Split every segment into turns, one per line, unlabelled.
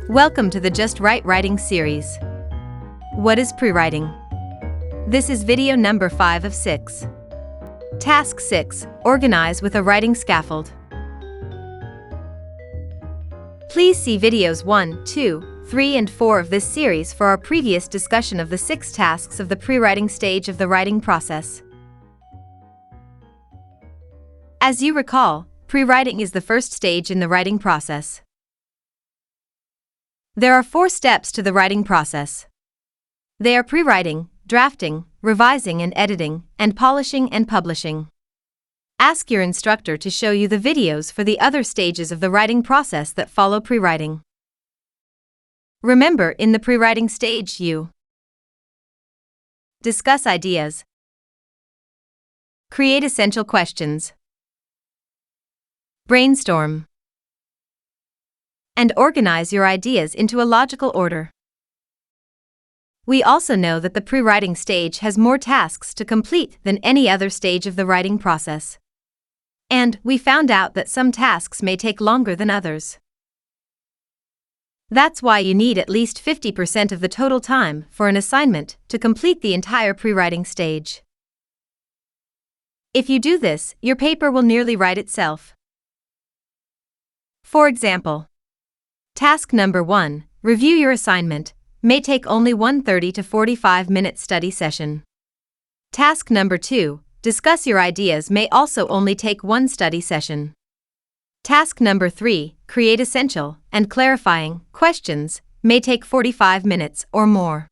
Welcome to the Just Right Writing series. What is prewriting? This is video number 5 of 6. Task 6. Organize with a writing scaffold. Please see videos 1, 2, 3 and 4 of this series for our previous discussion of the 6 tasks of the prewriting stage of the writing process. As you recall, prewriting is the first stage in the writing process. There are 4 steps to the writing process. They are prewriting, drafting, revising and editing, and polishing and publishing. Ask your instructor to show you the videos for the other stages of the writing process that follow prewriting. Remember, in the prewriting stage, you discuss ideas, create essential questions, brainstorm, and organize your ideas into a logical order. We also know that the prewriting stage has more tasks to complete than any other stage of the writing process. And we found out that some tasks may take longer than others. That's why you need at least 50% of the total time for an assignment to complete the entire prewriting stage. If you do this, your paper will nearly write itself. For example, task number 1, review your assignment, may take only one 30 to 45-minute study session. Task number 2, discuss your ideas, may also only take one study session. Task number 3, create essential and clarifying questions, may take 45 minutes or more.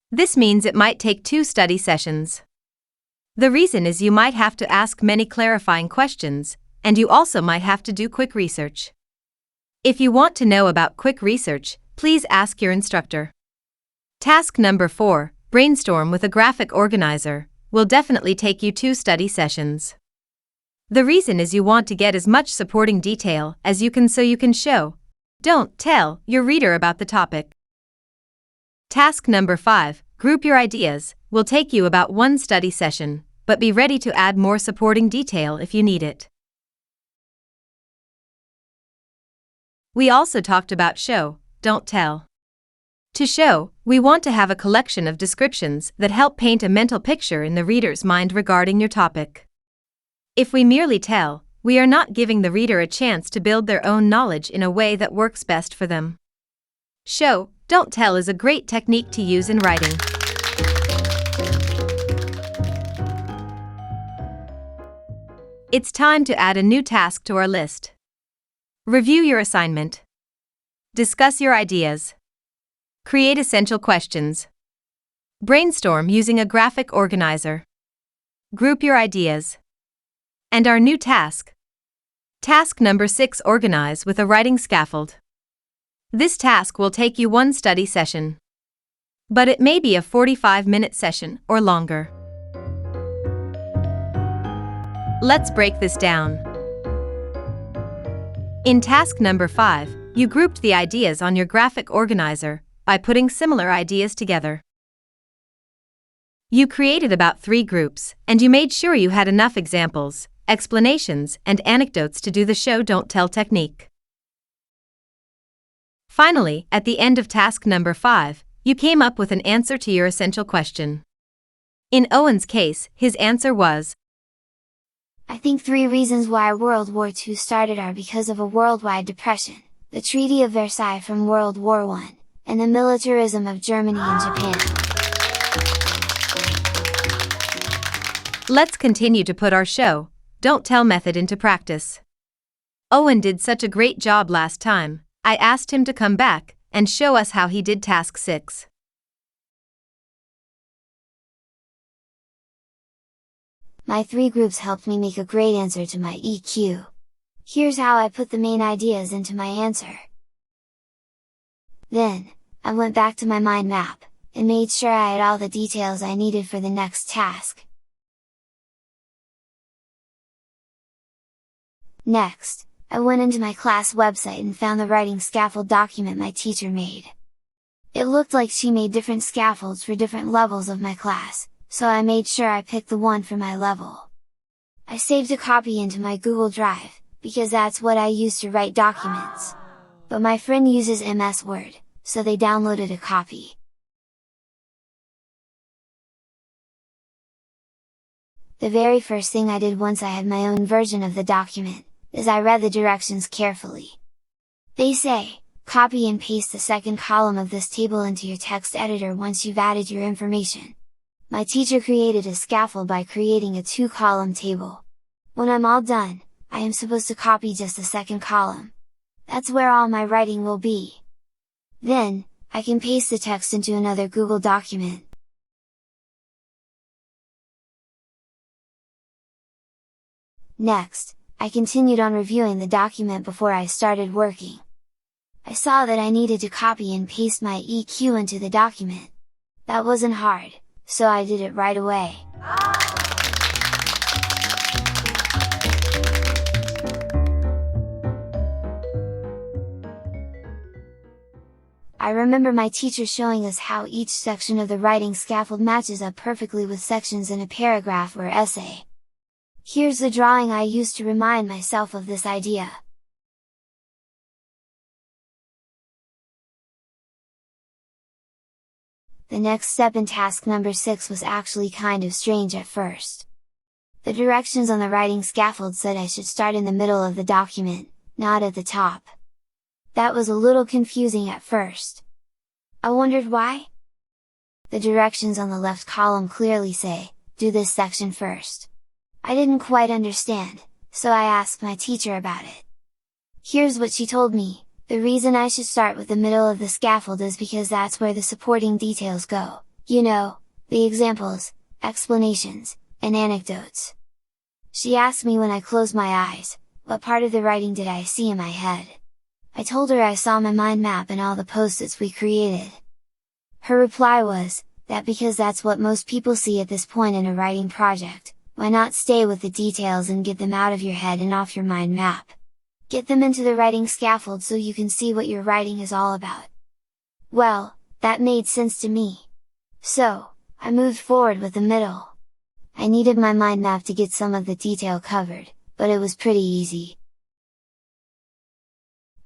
This means it might take 2 study sessions. The reason is you might have to ask many clarifying questions, and you also might have to do quick research. If you want to know about quick research, please ask your instructor. Task number 4, brainstorm with a graphic organizer, will definitely take you 2 study sessions. The reason is you want to get as much supporting detail as you can so you can show, don't tell, your reader about the topic. Task number 5, group your ideas, will take you about 1 study session, but be ready to add more supporting detail if you need it. We also talked about show, don't tell. To show, we want to have a collection of descriptions that help paint a mental picture in the reader's mind regarding your topic. If we merely tell, we are not giving the reader a chance to build their own knowledge in a way that works best for them. Show, don't tell is a great technique to use in writing. It's time to add a new task to our list. Review your assignment. Discuss your ideas. Create essential questions. Brainstorm using a graphic organizer. Group your ideas. And our new task. Task number 6, organize with a writing scaffold. This task will take you 1 study session. But it may be a 45-minute session or longer. Let's break this down. In task number 5, you grouped the ideas on your graphic organizer by putting similar ideas together. You created about 3 groups, and you made sure you had enough examples, explanations, and anecdotes to do the show don't tell technique. Finally, at the end of task number 5, you came up with an answer to your essential question. In Owen's case, his answer was,
I think 3 reasons why World War II started are because of a worldwide depression, the Treaty of Versailles from World War I, and the militarism of Germany and Japan.
Let's continue to put our show, don't tell method into practice. Owen did such a great job last time, I asked him to come back and show us how he did task 6.
My 3 groups helped me make a great answer to my EQ. Here's how I put the main ideas into my answer. Then, I went back to my mind map, and made sure I had all the details I needed for the next task. Next, I went into my class website and found the writing scaffold document my teacher made. It looked like she made different scaffolds for different levels of my class, so I made sure I picked the one for my level. I saved a copy into my Google Drive, because that's what I use to write documents. but my friend uses MS Word, so they downloaded a copy. The very first thing I did once I had my own version of the document, is I read the directions carefully. They say, copy and paste the second column of this table into your text editor once you've added your information. My teacher created a scaffold by creating a 2-column table. When I'm all done, I am supposed to copy just the second column. That's where all my writing will be. Then, I can paste the text into another Google document. Next, I continued on reviewing the document before I started working. I saw that I needed to copy and paste my EQ into the document. That wasn't hard, so I did it right away. I remember my teacher showing us how each section of the writing scaffold matches up perfectly with sections in a paragraph or essay. Here's the drawing I used to remind myself of this idea. The next step in task number 6 was actually kind of strange at first. The directions on the writing scaffold said I should start in the middle of the document, not at the top. That was a little confusing at first. I wondered why? The directions on the left column clearly say, do this section first. I didn't quite understand, so I asked my teacher about it. Here's what she told me: the reason I should start with the middle of the scaffold is because that's where the supporting details go, you know, the examples, explanations, and anecdotes. She asked me when I closed my eyes, what part of the writing did I see in my head? I told her I saw my mind map and all the post-its we created. Her reply was, that because that's what most people see at this point in a writing project, why not stay with the details and get them out of your head and off your mind map? Get them into the writing scaffold so you can see what your writing is all about. Well, that made sense to me. So, I moved forward with the middle. I needed my mind map to get some of the detail covered, but it was pretty easy.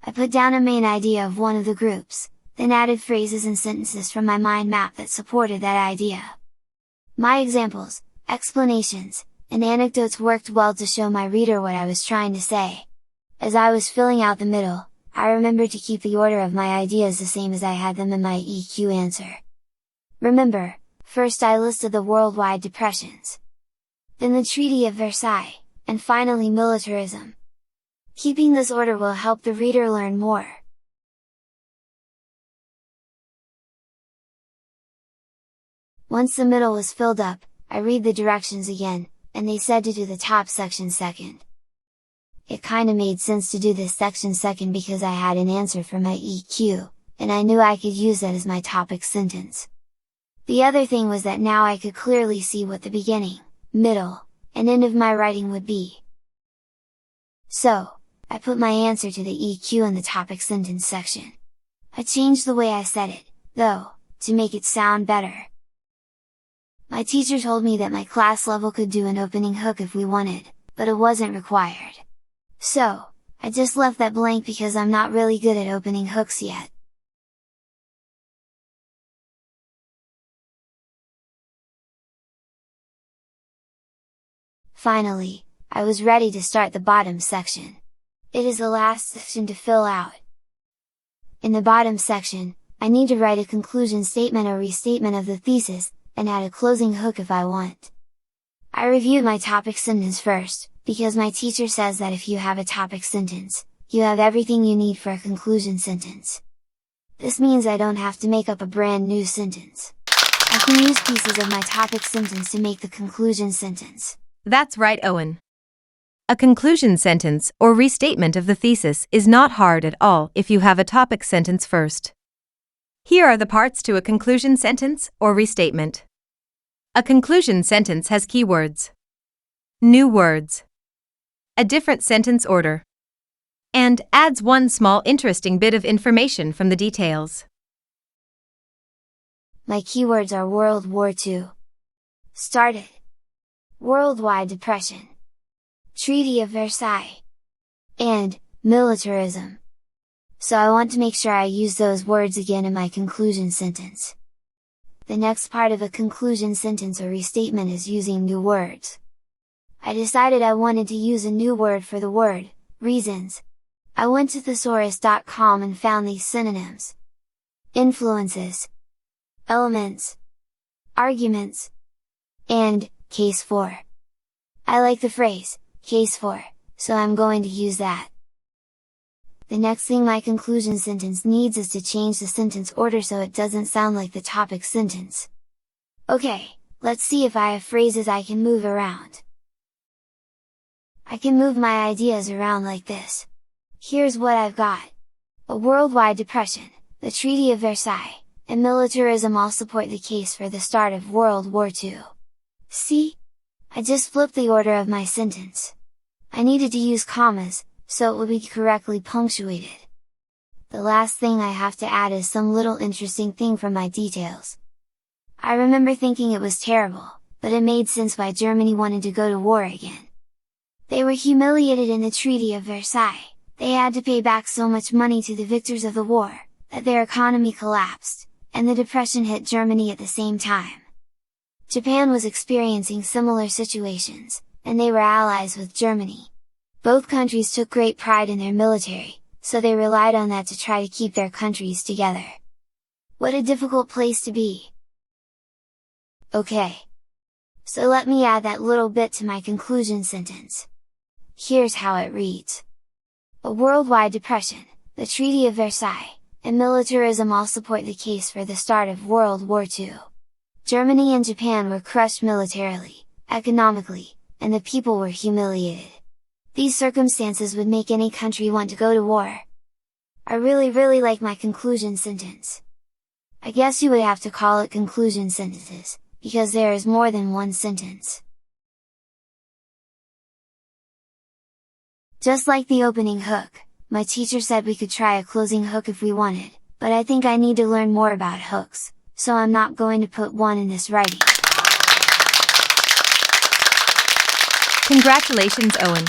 I put down a main idea of one of the groups, then added phrases and sentences from my mind map that supported that idea. My examples, explanations, and anecdotes worked well to show my reader what I was trying to say. As I was filling out the middle, I remembered to keep the order of my ideas the same as I had them in my EQ answer. Remember, first I listed the worldwide depressions, then the Treaty of Versailles, and finally militarism. Keeping this order will help the reader learn more. Once the middle was filled up, I read the directions again, and they said to do the top section second. It kinda made sense to do this section second because I had an answer for my EQ, and I knew I could use that as my topic sentence. The other thing was that now I could clearly see what the beginning, middle, and end of my writing would be. So, I put my answer to the EQ in the topic sentence section. I changed the way I said it, though, to make it sound better. My teacher told me that my class level could do an opening hook if we wanted, but it wasn't required. So, I just left that blank because I'm not really good at opening hooks yet. Finally, I was ready to start the bottom section. It is the last section to fill out. In the bottom section, I need to write a conclusion statement or restatement of the thesis, and add a closing hook if I want. I reviewed my topic sentence first, because my teacher says that if you have a topic sentence, you have everything you need for a conclusion sentence. This means I don't have to make up a brand new sentence. I can use pieces of my topic sentence to make the conclusion sentence.
That's right, Owen. A conclusion sentence or restatement of the thesis is not hard at all if you have a topic sentence first. Here are the parts to a conclusion sentence or restatement. A conclusion sentence has keywords, new words, a different sentence order, and adds one small interesting bit of information from the details.
My keywords are World War II, started, worldwide depression, Treaty of Versailles, and militarism. so I want to make sure I use those words again in my conclusion sentence. The next part of a conclusion sentence or restatement is using new words. I decided I wanted to use a new word for the word, reasons. I went to thesaurus.com and found these synonyms: influences, elements, arguments, and case for. I like the phrase, case for, so I'm going to use that. The next thing my conclusion sentence needs is to change the sentence order so it doesn't sound like the topic sentence. Okay, let's see if I have phrases I can move around. I can move my ideas around like this. Here's what I've got. A worldwide depression, the Treaty of Versailles, and militarism all support the case for the start of World War II. See? I just flipped the order of my sentence. I needed to use commas, so it would be correctly punctuated. The last thing I have to add is some little interesting thing from my details. I remember thinking it was terrible, but it made sense why Germany wanted to go to war again. They were humiliated in the Treaty of Versailles. They had to pay back so much money to the victors of the war, that their economy collapsed, and the depression hit Germany at the same time. Japan was experiencing similar situations, and they were allies with Germany. Both countries took great pride in their military, so they relied on that to try to keep their countries together. What a difficult place to be! Okay. So let me add that little bit to my conclusion sentence. Here's how it reads. A worldwide depression, the Treaty of Versailles, and militarism all support the case for the start of World War II. Germany and Japan were crushed militarily, economically, and the people were humiliated. These circumstances would make any country want to go to war. I really like my conclusion sentence. I guess you would have to call it conclusion sentences, because there is more than one sentence. Just like the opening hook, my teacher said we could try a closing hook if we wanted, but I think I need to learn more about hooks, so I'm not going to put one in this writing.
Congratulations, Owen!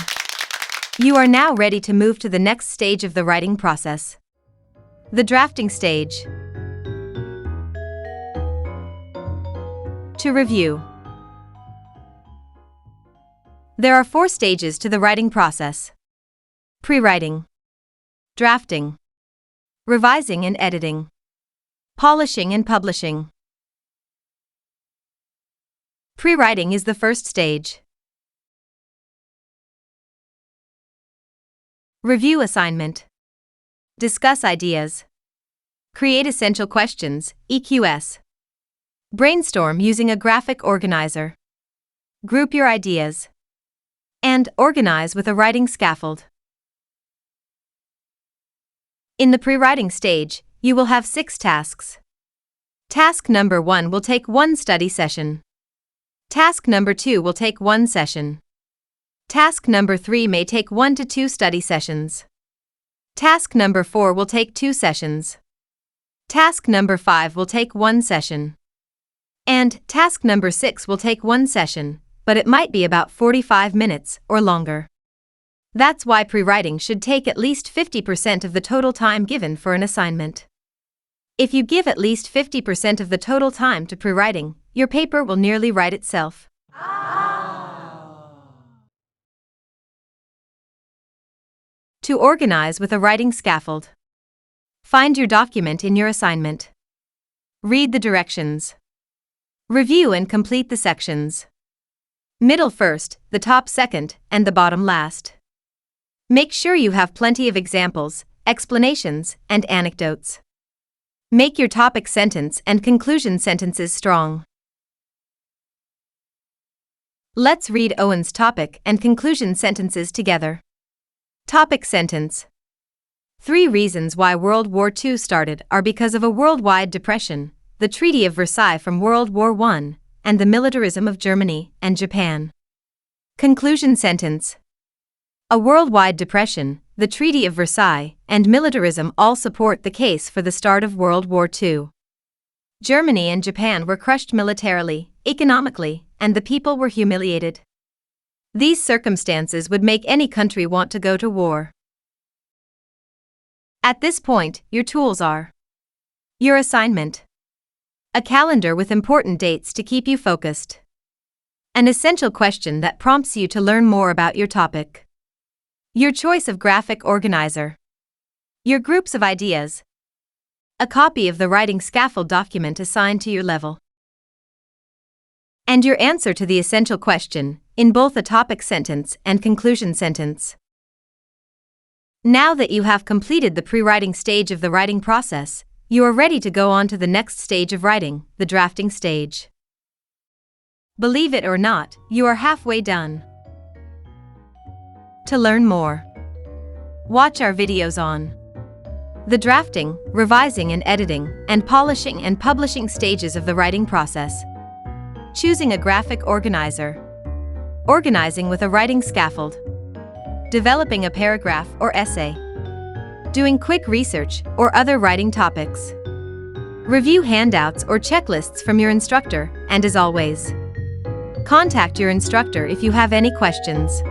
You are now ready to move to the next stage of the writing process. The drafting stage. To review. There are 4 stages to the writing process. Prewriting, drafting, revising and editing, polishing and publishing. Prewriting is the first stage. Review assignment. Discuss ideas. Create essential questions, EQS. Brainstorm using a graphic organizer. Group your ideas. And organize with a writing scaffold. In the prewriting stage, you will have 6 tasks. Task number 1 will take 1 study session. Task number 2 will take 1 session. Task number 3 may take 1 to 2 study sessions. Task number 4 will take 2 sessions. Task number 5 will take 1 session. And task number 6 will take 1 session, but it might be about 45 minutes or longer. That's why prewriting should take at least 50% of the total time given for an assignment. If you give at least 50% of the total time to prewriting, your paper will nearly write itself. To organize with a writing scaffold. Find your document in your assignment. Read the directions. Review and complete the sections. Middle first, the top second, and the bottom last. Make sure you have plenty of examples, explanations, and anecdotes. Make your topic sentence and conclusion sentences strong. Let's read Owen's topic and conclusion sentences together. Topic sentence. 3 reasons why World War II started are because of a worldwide depression, the Treaty of Versailles from World War I, and the militarism of Germany and Japan. Conclusion sentence. A worldwide depression, the Treaty of Versailles, and militarism all support the case for the start of World War II. Germany and Japan were crushed militarily, economically, and the people were humiliated. These circumstances would make any country want to go to war. At this point, your tools are your assignment, a calendar with important dates to keep you focused, an essential question that prompts you to learn more about your topic, your choice of graphic organizer, your groups of ideas, a copy of the writing scaffold document assigned to your level, and your answer to the essential question in both a topic sentence and conclusion sentence. Now that you have completed the pre-writing stage of the writing process, you are ready to go on to the next stage of writing, the drafting stage. Believe it or not, you are halfway done. To learn more, watch our videos on the drafting, revising and editing, and polishing and publishing stages of the writing process, choosing a graphic organizer, organizing with a writing scaffold, developing a paragraph or essay, doing quick research or other writing topics. Review handouts or checklists from your instructor, and as always, contact your instructor if you have any questions.